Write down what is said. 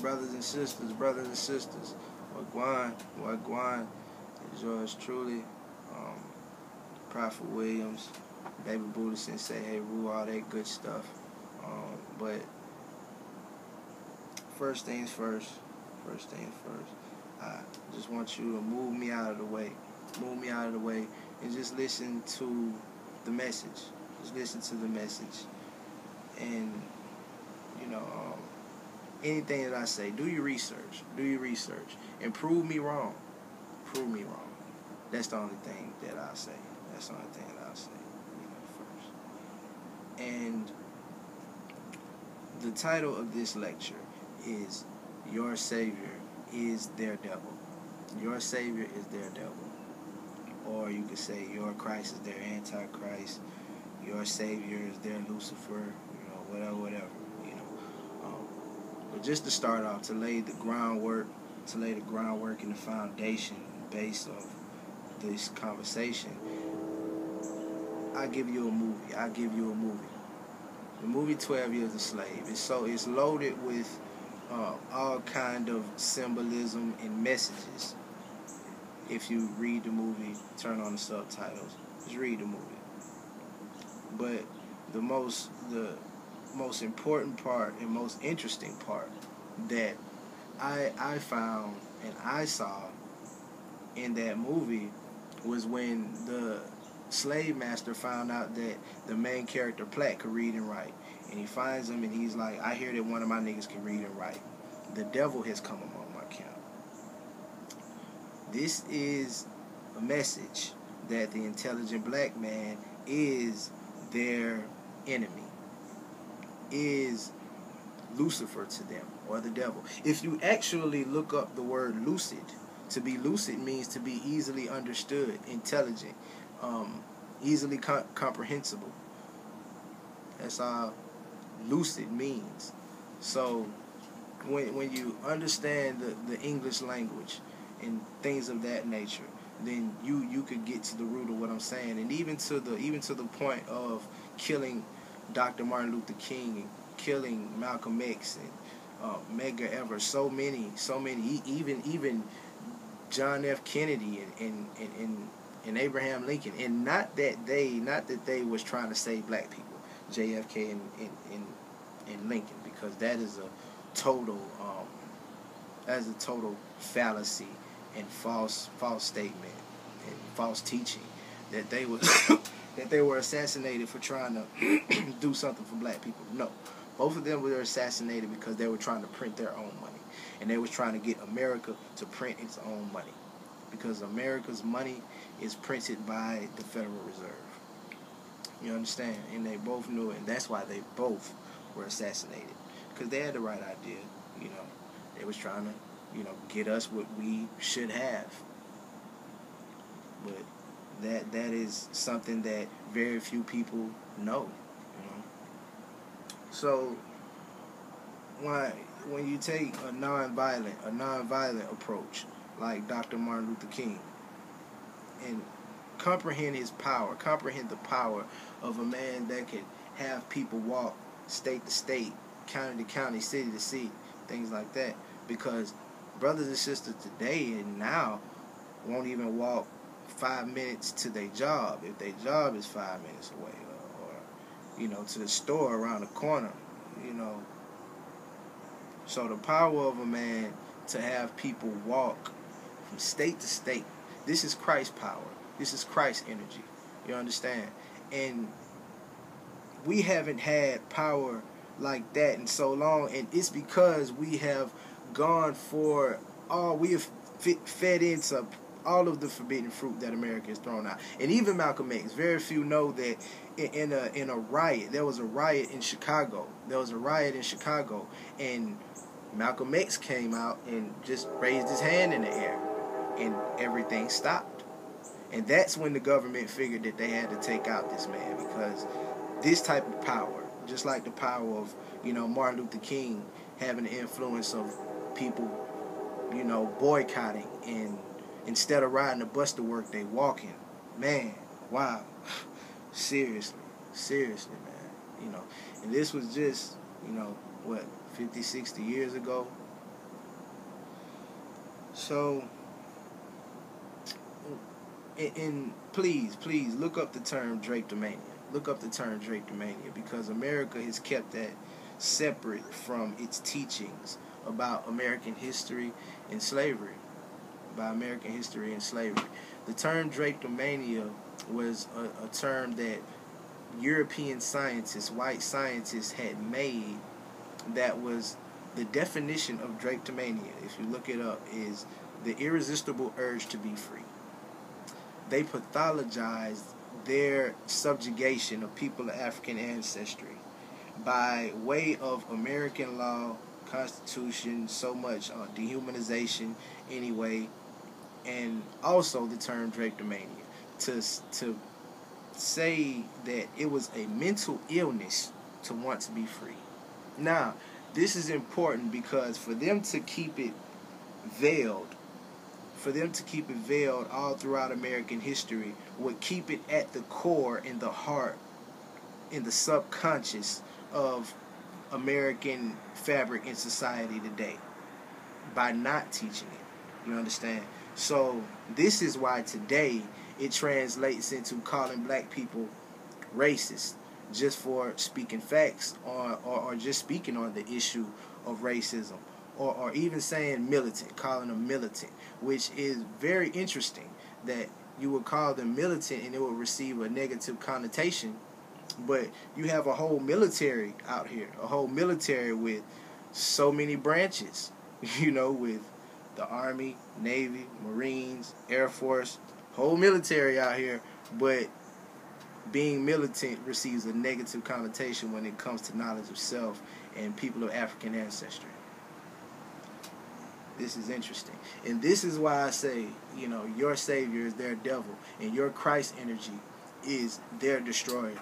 brothers and sisters, Wagwan, is yours truly, Prophet Williams, Baby Buddha, Sensei Heru, all that good stuff. But first things first, I just want you to move me out of the way, and just listen to the message. And anything that I say, do your research, and prove me wrong. That's the only thing that I'll say. First. And the title of this lecture is "Your Savior is Their Devil." Your Savior is their devil. Or you could say your Christ is their Antichrist. Your Savior is their Lucifer. Whatever. But just to start off, to lay the groundwork and the foundation base of this conversation, I'll give you a movie. The movie 12 Years a Slave. It's loaded with all kind of symbolism and messages. If you read the movie, turn on the subtitles. Just read the movie. But the most important part and most interesting part that I found and I saw in that movie was when the slave master found out that the main character Platt could read and write, and he finds him and he's like, I hear that one of my niggas can read and write. The devil has come among my camp. This is a message that the intelligent black man is their enemy, is Lucifer to them, or the devil. If you actually look up the word lucid, to be lucid means to be easily understood, intelligent, easily comprehensible. That's all lucid means. So when you understand the English language and things of that nature, then you could get to the root of what I'm saying, and even to the point of killing Dr. Martin Luther King and killing Malcolm X and Medgar Evers, so many, even John F. Kennedy and Abraham Lincoln, and not that they was trying to save black people, JFK and Lincoln, because that is a total fallacy and false statement and false teaching that they were assassinated for trying to do something for black people. No, both of them were assassinated because they were trying to print their own money, and they was trying to get America to print its own money, because America's money is printed by the Federal Reserve. You understand? And they both knew it, and that's why they both were assassinated, because they had the right idea. They was trying to get us what we should have. But that is something that very few people know. So when you take a nonviolent approach like Dr. Martin Luther King, and comprehend his power, comprehend the power of a man that could have people walk state to state, county to county, city to city, things like that, because brothers and sisters today and now won't even walk 5 minutes to their job if their job is 5 minutes away, or to the store around the corner. So the power of a man to have people walk from state to state, this is Christ's power, this is Christ's energy. You understand? And we haven't had power like that in so long, and it's because we have gone for we have fed into all of the forbidden fruit that America has thrown out. And even Malcolm X, very few know that in a riot, there was a riot in Chicago. And Malcolm X came out and just raised his hand in the air, and everything stopped. And that's when the government figured that they had to take out this man, because this type of power, just like the power of Martin Luther King having the influence of people boycotting, and instead of riding the bus to work, they walking. Man, wow. Seriously, man. And this was just, 50, 60 years ago. So, and please look up the term drapetomania. Look up the term drapetomania, because America has kept that separate from its teachings about American history and slavery. About American history and slavery. The term drapetomania was a term that European scientists, white scientists, had made. That was the definition of drapetomania. If you look it up, is the irresistible urge to be free. They pathologized their subjugation of people of African ancestry by way of American law, Constitution, so much dehumanization anyway, and also the term drapetomania, to say that it was a mental illness to want to be free. Now, this is important because for them to keep it veiled, all throughout American history, would keep it at the core, in the heart, in the subconscious of American fabric in society today, by not teaching it. You understand? So this is why today it translates into calling black people racist, just for speaking facts, or just speaking on the issue of racism, or even saying militant, calling them militant, which is very interesting that you would call them militant and it would receive a negative connotation. But you have a whole military out here, a whole military with so many branches, with the Army, Navy, Marines, Air Force, whole military out here, but being militant receives a negative connotation when it comes to knowledge of self and people of African ancestry. This is interesting. And this is why I say, your Savior is their devil, and your Christ energy is their destroyer.